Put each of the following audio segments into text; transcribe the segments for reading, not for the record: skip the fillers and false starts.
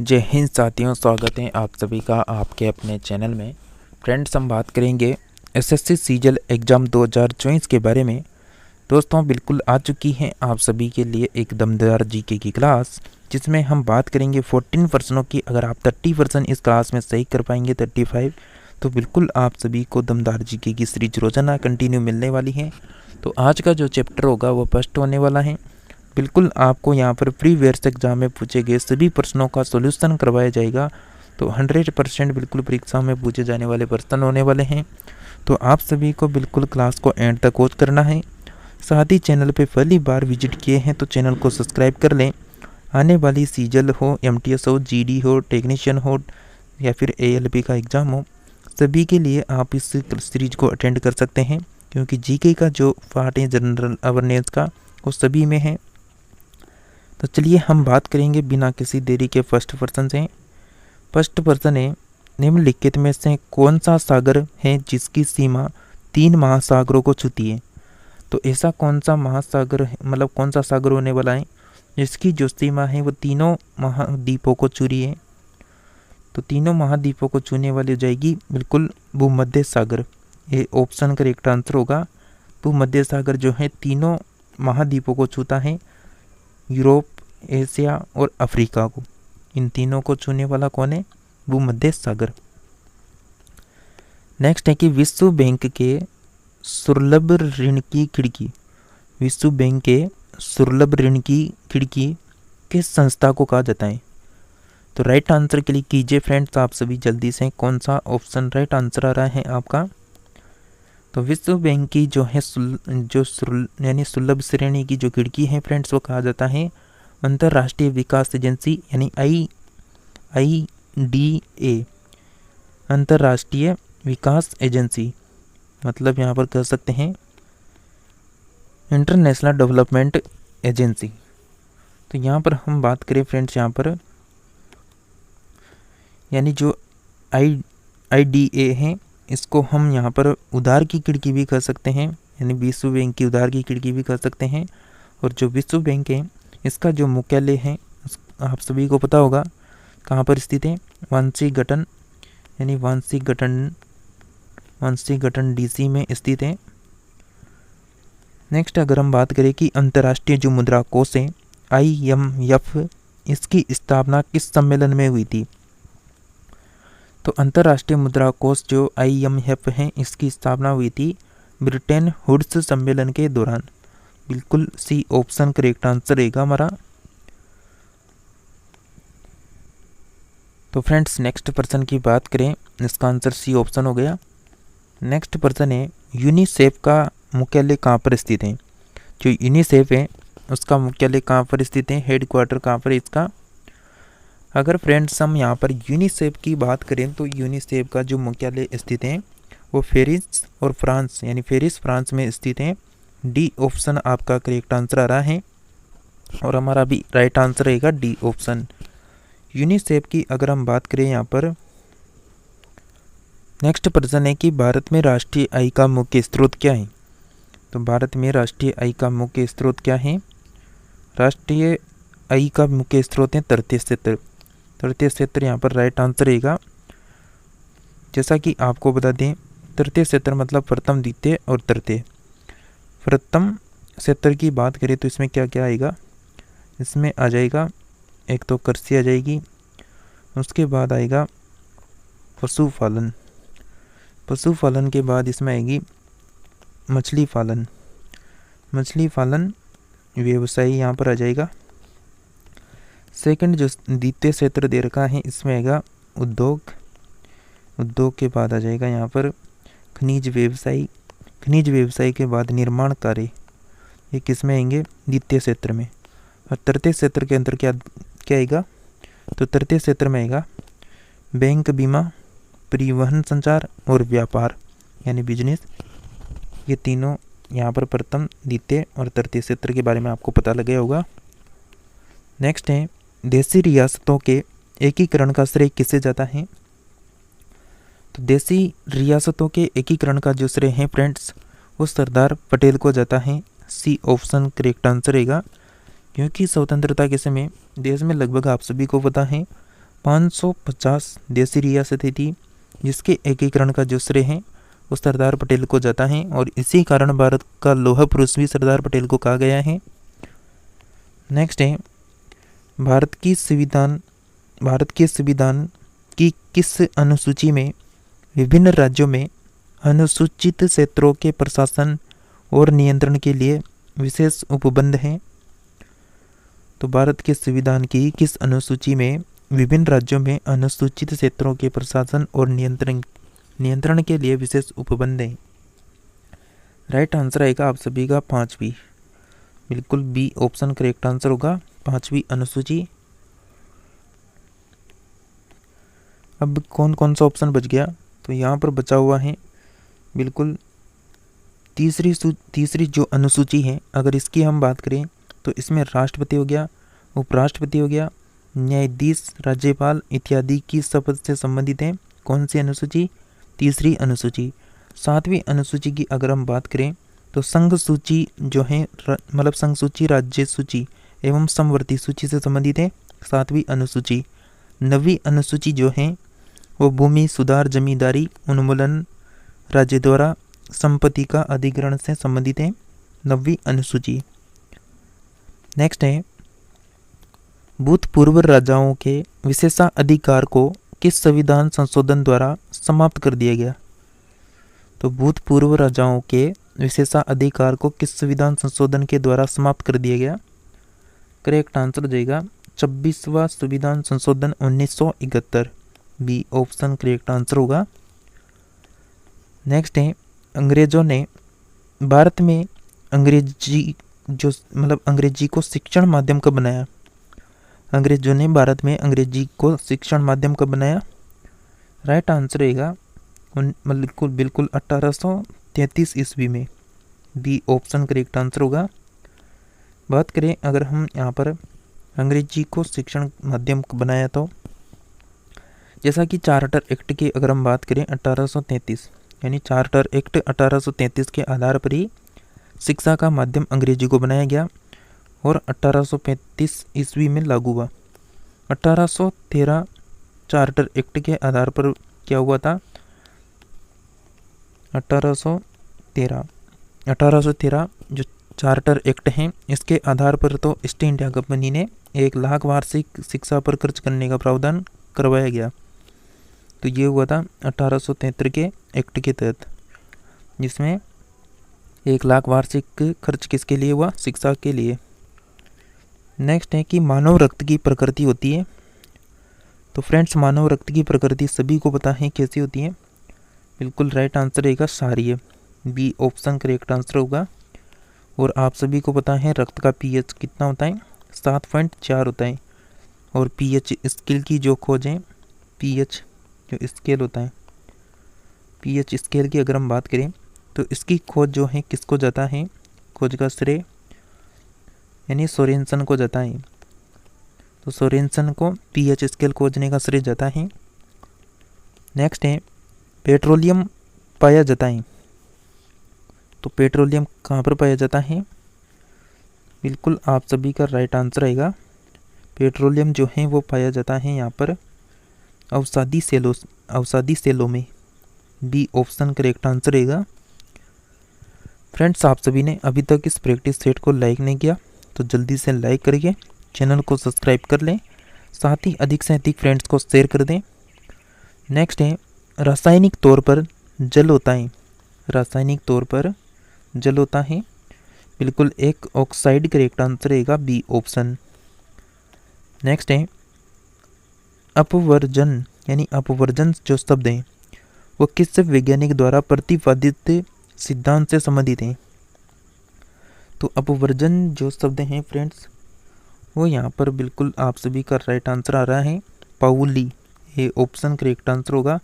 जय हिंद साथियों, स्वागत है आप सभी का आपके अपने चैनल में। फ्रेंड्स, हम बात करेंगे एसएससी सीजल एग्ज़ाम 2024 के बारे में। दोस्तों, बिल्कुल आ चुकी है आप सभी के लिए एक दमदार जीके की क्लास, जिसमें हम बात करेंगे 14 प्रश्नों की। अगर आप 30% इस क्लास में सही कर पाएंगे, 35, तो बिल्कुल आप सभी को दमदार जीके की सीरीज रोजाना कंटिन्यू मिलने वाली है। तो आज का जो चैप्टर होगा वो फर्स्ट होने वाला है। बिल्कुल आपको यहाँ पर प्रीवियस एग्जाम में पूछे गए सभी प्रश्नों का सॉल्यूशन करवाया जाएगा। तो 100% बिल्कुल परीक्षा में पूछे जाने वाले प्रश्न होने वाले हैं। तो आप सभी को बिल्कुल क्लास को एंड तक वॉच करना है। साथ ही चैनल पे पहली बार विजिट किए हैं तो चैनल को सब्सक्राइब कर लें। आने वाली सीजल हो, एमटीएस हो, जीडी हो, टेक्नीशियन हो या फिर एएलपी का एग्ज़ाम हो, सभी के लिए आप इस सीरीज को अटेंड कर सकते हैं, क्योंकि जीके का जो पार्ट है जनरल अवेयरनेस का, वो सभी में है। तो चलिए हम बात करेंगे बिना किसी देरी के फर्स्ट पर्सन से। फर्स्ट पर्सन है, निम्नलिखित में से कौन सा सागर है जिसकी सीमा 3 महासागरों को छूती है। तो ऐसा कौन सा महासागर है, मतलब कौन सा सागर होने वाला है जिसकी जो सीमा है वो तीनों महाद्वीपों को छू रही है। तो तीनों महाद्वीपों को छूने वाली हो जाएगी बिल्कुल भूमध्य सागर। ये ऑप्शन करेक्ट आंसर होगा। भूमध्य सागर जो है तीनों महाद्वीपों को छूता है, यूरोप, एशिया और अफ्रीका को। इन तीनों को छूने वाला कौन है? भूमध्य सागर। नेक्स्ट है कि विश्व बैंक के सुलभ ऋण की खिड़की, विश्व बैंक के सुलभ ऋण की खिड़की किस संस्था को कहा जाता है। तो राइट आंसर के लिए कीजिए फ्रेंड्स आप सभी जल्दी से, कौन सा ऑप्शन राइट आंसर आ रहा है आपका। तो विश्व बैंक की जो है यानी सुलभ श्रेणी की जो खिड़की है फ्रेंड्स, वो कहा जाता है अंतर्राष्ट्रीय विकास एजेंसी, यानी IDA, अंतर्राष्ट्रीय विकास एजेंसी। मतलब यहाँ पर कह सकते हैं इंटरनेशनल डेवलपमेंट एजेंसी। तो यहाँ पर हम बात करें फ्रेंड्स, यहाँ पर यानी जो IDA है, इसको हम यहाँ पर उधार की खिड़की भी कह सकते हैं, यानी विश्व बैंक की उधार की खिड़की भी कह सकते हैं। और जो विश्व बैंक है, इसका जो मुख्यालय है आप सभी को पता होगा कहाँ पर स्थित है, वाशिंगटन, यानी वाशिंगटन DC में स्थित है। नेक्स्ट अगर हम बात करें कि अंतर्राष्ट्रीय जो मुद्रा कोष है IMF, इसकी स्थापना किस सम्मेलन में हुई थी। तो अंतर्राष्ट्रीय मुद्रा कोष जो IMF है, इसकी स्थापना हुई थी ब्रिटेन वुड्स सम्मेलन के दौरान। बिल्कुल सी ऑप्शन करेक्ट आंसर रहेगा हमारा। तो फ्रेंड्स, नेक्स्ट पर्सन की बात करें, इसका आंसर सी ऑप्शन हो गया। नेक्स्ट पर्सन है, यूनिसेफ का मुख्यालय कहाँ पर स्थित है। जो यूनिसेफ है उसका मुख्यालय कहाँ पर स्थित है, हेड क्वार्टर कहाँ पर है इसका। अगर फ्रेंड्स हम यहाँ पर यूनिसेफ की बात करें तो यूनिसेफ का जो मुख्यालय स्थित है वो पेरिस और फ्रांस, यानी पेरिस फ्रांस में स्थित है। डी ऑप्शन आपका करेक्ट आंसर आ रहा है और हमारा भी राइट आंसर रहेगा डी ऑप्शन। यूनिसेफ की अगर हम बात करें यहाँ पर, नेक्स्ट प्रश्न है कि भारत में राष्ट्रीय आय का मुख्य स्रोत क्या है। तो भारत में राष्ट्रीय आय का मुख्य स्रोत क्या है। राष्ट्रीय आय का मुख्य स्रोत है तटीय क्षेत्र। तटीय क्षेत्र यहाँ पर राइट आंसर रहेगा। जैसा कि आपको बता दें, तटीय क्षेत्र मतलब प्रथम, द्वितीय और तृतीय। प्रथम क्षेत्र की बात करें तो इसमें क्या क्या आएगा, इसमें आ जाएगा एक तो कृषि आ जाएगी, उसके बाद आएगा पशुपालन, पशुपालन के बाद इसमें आएगी मछली पालन, मछली पालन व्यवसाय यहाँ पर आ जाएगा। सेकंड जो द्वितीय क्षेत्र दे रखा है, इसमें आएगा उद्योग, उद्योग के बाद आ जाएगा यहाँ पर खनिज व्यवसाय, खनिज व्यवसाय के बाद निर्माण कार्य, ये किसमें आएंगे, द्वितीय क्षेत्र में। और तृतीय क्षेत्र के अंदर क्या क्या आएगा, तो तृतीय क्षेत्र में आएगा बैंक, बीमा, परिवहन, संचार और व्यापार, यानी बिजनेस। ये तीनों यहाँ पर प्रथम, द्वितीय और तृतीय क्षेत्र के बारे में आपको पता लग गया होगा। नेक्स्ट है, देशी रियासतों के एकीकरण का श्रेय किसे जाता है। तो देशी रियासतों के एकीकरण का जो श्रेय है फ्रेंड्स, वो सरदार पटेल को जाता है। सी ऑप्शन करेक्ट आंसर रहेगा। क्योंकि स्वतंत्रता के समय देश में लगभग आप सभी को पता है 550 देसी रियासतें थी, जिसके एकीकरण का जो श्रेय है वो सरदार पटेल को जाता है और इसी कारण भारत का लौह पुरुष भी सरदार पटेल को कहा गया है। नेक्स्ट है, भारत के संविधान की किस अनुसूची में विभिन्न राज्यों में अनुसूचित क्षेत्रों के प्रशासन और नियंत्रण के लिए विशेष उपबंध हैं? तो भारत के संविधान की किस अनुसूची में विभिन्न राज्यों में अनुसूचित क्षेत्रों के प्रशासन और नियंत्रण के लिए विशेष उपबंध हैं? राइट आंसर आएगा आप सभी का 5वीं, बिल्कुल बी ऑप्शन करेक्ट आंसर होगा, 5वीं अनुसूची। अब कौन कौन सा ऑप्शन बच गया? तो यहाँ पर बचा हुआ है बिल्कुल तीसरी जो अनुसूची है, अगर इसकी हम बात करें तो इसमें राष्ट्रपति हो गया, उपराष्ट्रपति हो गया, न्यायाधीश, राज्यपाल इत्यादि की शपथ से संबंधित है। कौन सी अनुसूची? तीसरी अनुसूची। 7वीं अनुसूची की अगर हम बात करें तो संघ सूची जो है, मतलब संघ सूची, राज्य सूची एवं समवर्ती सूची से संबंधित है 7वीं अनुसूची। 9वीं अनुसूची जो है वो भूमि सुधार, जमींदारी उन्मूलन, राज्य द्वारा संपत्ति का अधिग्रहण से संबंधित है 9वीं अनुसूची। नेक्स्ट है, भूतपूर्व राजाओं के विशेषाधिकार को किस संविधान संशोधन द्वारा समाप्त कर दिया गया? तो भूतपूर्व राजाओं के विशेषाधिकार को किस संविधान संशोधन के द्वारा समाप्त कर दिया गया? करेक्ट आंसर हो जाएगा 26वां संविधान संशोधन 1971, बी ऑप्शन करेक्ट आंसर होगा। नेक्स्ट है, अंग्रेजों ने भारत में अंग्रेजी को शिक्षण माध्यम कब बनाया? अंग्रेजों ने भारत में अंग्रेजी को शिक्षण माध्यम कब बनाया? राइट आंसर रहेगा बिल्कुल 1833 ईस्वी में, बी ऑप्शन करेक्ट आंसर होगा। बात करें अगर हम यहाँ पर अंग्रेजी को शिक्षण माध्यम बनाया तो जैसा कि चार्टर एक्ट की अगर हम बात करें 1833, यानी चार्टर एक्ट 1833 के आधार पर ही शिक्षा का माध्यम अंग्रेजी को बनाया गया और 1835 ईस्वी में लागू हुआ। 1813 चार्टर एक्ट के आधार पर क्या हुआ था? 1813 जो चार्टर एक्ट है इसके आधार पर तो ईस्ट इंडिया कंपनी ने 1 लाख वार्षिक शिक्षा पर खर्च करने का प्रावधान करवाया गया। तो ये हुआ था 1873 के एक्ट के तहत, जिसमें 1 लाख वार्षिक खर्च किसके लिए हुआ? शिक्षा के लिए। नेक्स्ट है कि मानव रक्त की प्रकृति होती है। तो फ्रेंड्स, मानव रक्त की प्रकृति सभी को पता है कैसी होती है? बिल्कुल राइट आंसर रहेगा क्षारीय, बी ऑप्शन करेक्ट आंसर होगा। और आप सभी को पता है रक्त का पीएच कितना होता है? 7.4 होता है। और पीएच स्केल की जो खोज है, पीएच जो स्केल होता है, पीएच स्केल की अगर हम बात करें तो इसकी खोज जो है किसको जाता है? खोज का श्रेय यानी सोरेनसन को जाता है। तो सोरेनसन को पीएच स्केल खोजने का श्रेय जाता है। नेक्स्ट है, पेट्रोलियम पाया जाता है। तो पेट्रोलियम कहाँ पर पाया जाता है? बिल्कुल आप सभी का राइट आंसर आएगा। पेट्रोलियम जो है वो पाया जाता है यहाँ पर अवसादी सेलों में, बी ऑप्शन करेक्ट आंसर रहेगा। फ्रेंड्स, आप सभी ने अभी तक इस प्रैक्टिस सेट को लाइक नहीं किया तो जल्दी से लाइक करिए, चैनल को सब्सक्राइब कर लें, साथ ही अधिक से अधिक फ्रेंड्स को शेयर कर दें। नेक्स्ट है, रासायनिक तौर पर जल होता है। रासायनिक तौर पर जल होता है, बिल्कुल एक ऑक्साइड करेक्ट आंसर रहेगा, बी ऑप्शन। नेक्स्ट है, अपवर्जन यानी अपवर्जन जो शब्द हैं वो किस वैज्ञानिक द्वारा प्रतिपादित सिद्धांत से संबंधित हैं? तो अपवर्जन जो शब्द हैं फ्रेंड्स वो यहाँ पर बिल्कुल आप सभी का राइट आंसर आ रहा है, पाउली, ये ऑप्शन करेक्ट आंसर होगा।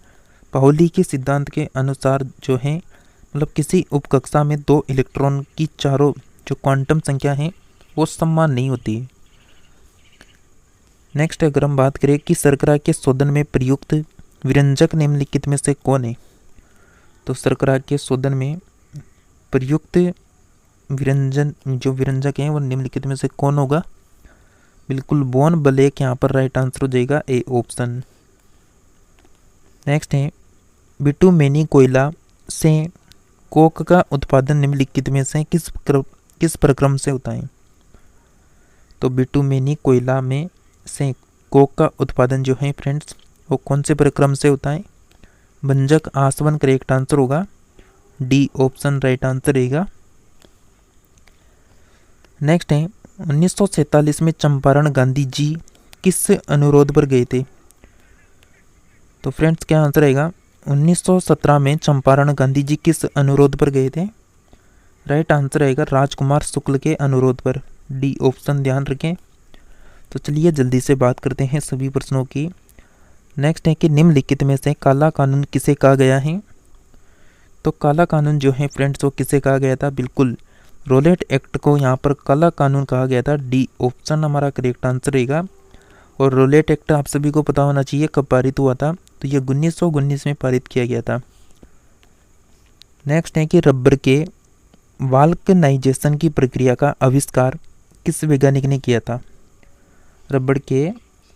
पाउली के सिद्धांत के अनुसार जो है मतलब किसी उपकक्षा में 2 इलेक्ट्रॉन की चारों जो क्वांटम संख्या है वो समान नहीं होती है। नेक्स्ट अगर हम बात करें कि शर्करा के शोधन में प्रयुक्त विरंजक निम्नलिखित में से कौन है? तो शर्करा के शोधन में प्रयुक्त विरंजक हैं वो निम्नलिखित में से कौन होगा? बिल्कुल बोन ब्लैक यहाँ पर राइट आंसर हो जाएगा ए ऑप्शन। नेक्स्ट है बिटुमेनी कोयला से कोक का उत्पादन निम्नलिखित में से किस प्रक्रम से होता है। तो बिटुमेनी कोयला में से कोक का उत्पादन जो है फ्रेंड्स वो कौन से प्रक्रम से होता है। भंजक आसवन करेक्ट आंसर होगा, डी ऑप्शन राइट आंसर रहेगा। नेक्स्ट है 1947 में चंपारण गांधी जी किस अनुरोध पर गए थे। तो फ्रेंड्स क्या आंसर रहेगा, 1917 में चंपारण गांधी जी किस अनुरोध पर गए थे। राइट आंसर रहेगा राजकुमार शुक्ल के अनुरोध पर, डी ऑप्शन ध्यान रखें। तो चलिए जल्दी से बात करते हैं सभी प्रश्नों की। नेक्स्ट है कि निम्नलिखित में से काला कानून किसे कहा गया है। तो काला कानून जो है फ्रेंड्स वो किसे कहा गया था, बिल्कुल रोलेट एक्ट को यहाँ पर काला कानून कहा गया था, डी ऑप्शन हमारा करेक्ट आंसर रहेगा। और रोलेट एक्ट आप सभी को पता होना चाहिए कब पारित हुआ था, तो ये 1919 में पारित किया गया था। नेक्स्ट है कि रबर के वाल्कनाइजेशन की प्रक्रिया का आविष्कार किस वैज्ञानिक ने किया था। रबर के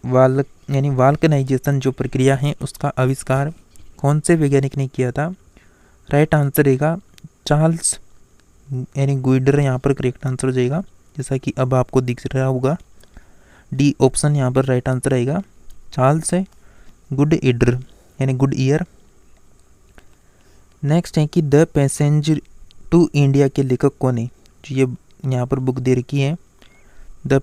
वाल्कनाइजेशन जो प्रक्रिया है उसका आविष्कार कौन से वैज्ञानिक ने किया था। राइट आंसर रहेगा चार्ल्स गुइडर, यहाँ पर करेक्ट आंसर हो जाएगा, जैसा कि अब आपको दिख रहा होगा, डी ऑप्शन यहाँ पर राइट आंसर आएगा, चार्ल्स गुडईडर गुड ईयर। नेक्स्ट है कि द पैसेंज टू इंडिया के लेखक कौन है। जो ये यहाँ पर बुक दे रखी है द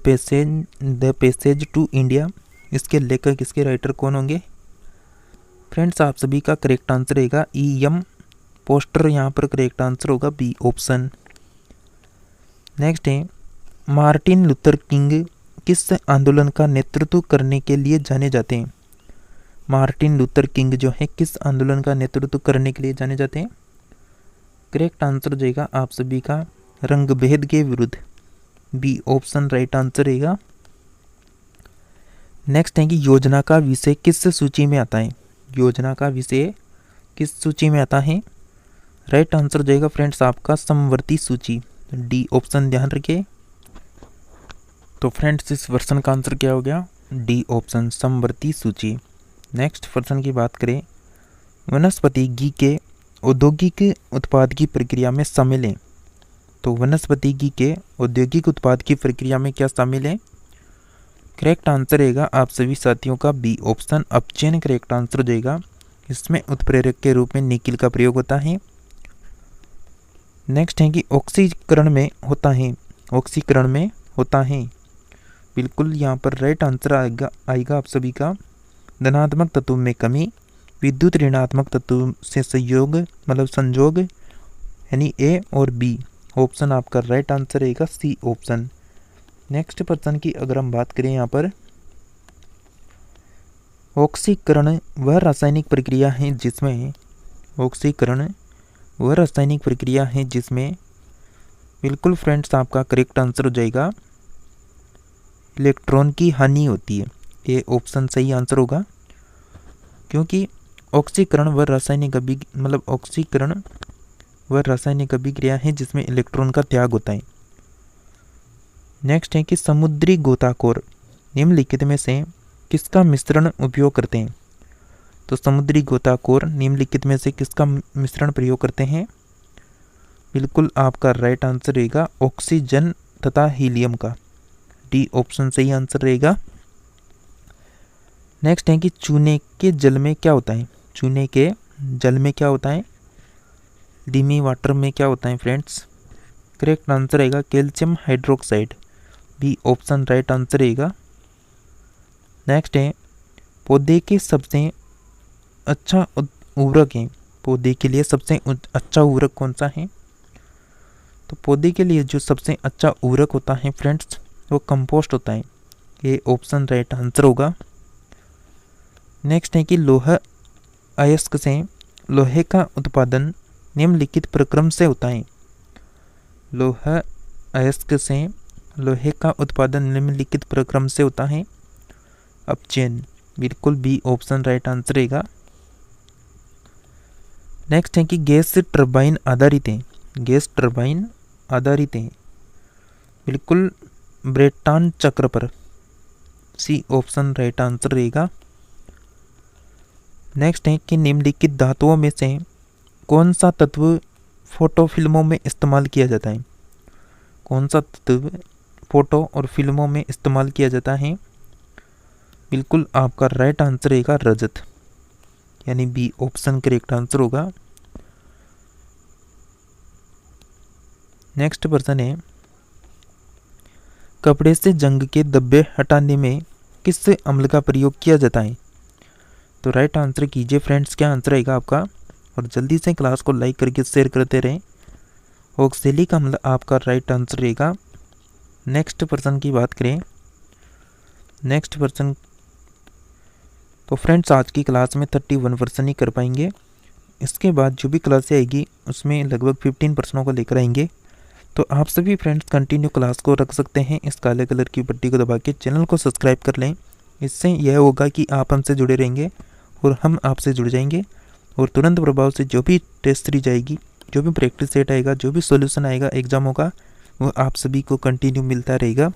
पैसेज टू इंडिया, इसके लेखक इसके राइटर कौन होंगे। फ्रेंड्स आप सभी का करेक्ट आंसर रहेगा ई.एम. पोस्टर, यहाँ पर करेक्ट आंसर होगा बी ऑप्शन। नेक्स्ट है मार्टिन लूथर किंग किस आंदोलन का नेतृत्व करने के लिए जाने जाते हैं। मार्टिन लूथर किंग जो है किस आंदोलन का नेतृत्व करने के लिए जाने जाते हैं। करेक्ट आंसर हो जाएगा आप सभी का रंगभेद के विरुद्ध, बी ऑप्शन राइट आंसर रहेगा। नेक्स्ट है कि योजना का विषय किस सूची में आता है। योजना का विषय किस सूची में आता है। राइट आंसर हो जाएगा फ्रेंड्स आपका समवर्ती सूची, डी ऑप्शन ध्यान रखिए। तो फ्रेंड्स इस वर्षन का आंसर क्या हो गया, डी ऑप्शन समवर्ती सूची। नेक्स्ट पर्सन की बात करें, वनस्पति घी के औद्योगिक उत्पाद की प्रक्रिया में शामिल हैं। तो वनस्पति घी के औद्योगिक उत्पाद की प्रक्रिया में क्या शामिल है। करेक्ट आंसर रहेगा आप सभी साथियों का बी ऑप्शन अपचयन करेक्ट आंसर हो जाएगा। इसमें उत्प्रेरक के रूप में निकिल का प्रयोग होता है। नेक्स्ट है कि ऑक्सीकरण में होता है, ऑक्सीकरण में होता है, बिल्कुल यहाँ पर राइट आंसर आएगा आप सभी का धनात्मक तत्व में कमी, विद्युत ऋणात्मक तत्व से संयोग संजोग, यानी ए और बी ऑप्शन आपका राइट आंसर रहेगा सी ऑप्शन। नेक्स्ट पर्सन की अगर हम बात करें यहाँ पर, ऑक्सीकरण वह रासायनिक प्रक्रिया है जिसमें ऑक्सीकरण वह रासायनिक प्रक्रिया है जिसमें बिल्कुल फ्रेंड्स आपका करेक्ट आंसर हो जाएगा इलेक्ट्रॉन की हानि होती है, ये ऑप्शन सही आंसर होगा। क्योंकि ऑक्सीकरण वह रासायनिक ऑक्सीकरण वह रासायनिक अभिक्रिया है जिसमें इलेक्ट्रॉन का त्याग होता है। नेक्स्ट है कि समुद्री गोताखोर निम्नलिखित में से किसका मिश्रण उपयोग करते हैं। तो समुद्री गोताखोर निम्नलिखित में से किसका मिश्रण प्रयोग करते हैं। बिल्कुल आपका राइट आंसर रहेगा ऑक्सीजन तथा हीलियम का, डी ऑप्शन सही आंसर रहेगा। नेक्स्ट है कि चूने के जल में क्या होता है। चूने के जल में क्या होता है, डिमी वाटर में क्या होता है फ्रेंड्स। करेक्ट आंसर रहेगा calcium hydroxide, B option right answer रहेगा। नेक्स्ट है पौधे के सबसे अच्छा उर्वरक है, पौधे के लिए सबसे अच्छा उर्वरक कौन सा है। तो पौधे के लिए जो सबसे अच्छा उर्वरक होता है फ्रेंड्स वो कंपोस्ट होता है, ये ऑप्शन राइट आंसर होगा। नेक्स्ट है कि लोहा अयस्क से लोहे का उत्पादन निम्नलिखित प्रक्रम से होता है। लोहा अयस्क से लोहे का उत्पादन निम्नलिखित प्रक्रम से होता है, अपचयन, बिल्कुल बी ऑप्शन राइट आंसर रहेगा। नेक्स्ट है कि गैस टरबाइन आधारित है, गैस टरबाइन आधारित है, बिल्कुल ब्रेटॉन चक्र पर, सी ऑप्शन राइट आंसर रहेगा। नेक्स्ट है कि निम्नलिखित धातुओं में से कौन सा तत्व फोटो फिल्मों में इस्तेमाल किया जाता है? कौन सा तत्व फोटो और फिल्मों में इस्तेमाल किया जाता है? बिल्कुल आपका राइट आंसर रहेगा रजत, यानी बी ऑप्शन करेक्ट आंसर होगा। नेक्स्ट प्रश्न है, कपड़े से जंग के धब्बे हटाने में किस अम्ल का प्रयोग किया जाता है? तो राइट आंसर कीजिए फ्रेंड्स, क्या आंसर आएगा आपका? और जल्दी से क्लास को लाइक करके शेयर करते रहें। ऑक्सैलिक अम्ल आपका राइट आंसर रहेगा। नेक्स्ट प्रश्न की बात करें, नेक्स्ट प्रश्न तो फ्रेंड्स आज की क्लास में 31% ही कर पाएंगे। इसके बाद जो भी क्लासें आएगी उसमें लगभग 15 प्रश्नों को लेकर आएंगे। तो आप सभी फ्रेंड्स कंटिन्यू क्लास को रख सकते हैं। इस काले कलर की बटन को दबा के चैनल को सब्सक्राइब कर लें। इससे यह होगा कि आप हमसे जुड़े रहेंगे और हम आपसे जुड़ जाएंगे, और तुरंत प्रभाव से जो भी टेस्ट सीरीज जाएगी, जो भी प्रैक्टिस सेट आएगा, जो भी सॉल्यूशन आएगा एग्जामों का, वो आप सभी को कंटिन्यू मिलता रहेगा।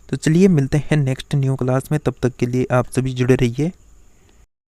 तो चलिए मिलते हैं नेक्स्ट न्यू क्लास में, तब तक के लिए आप सभी जुड़े रहिए।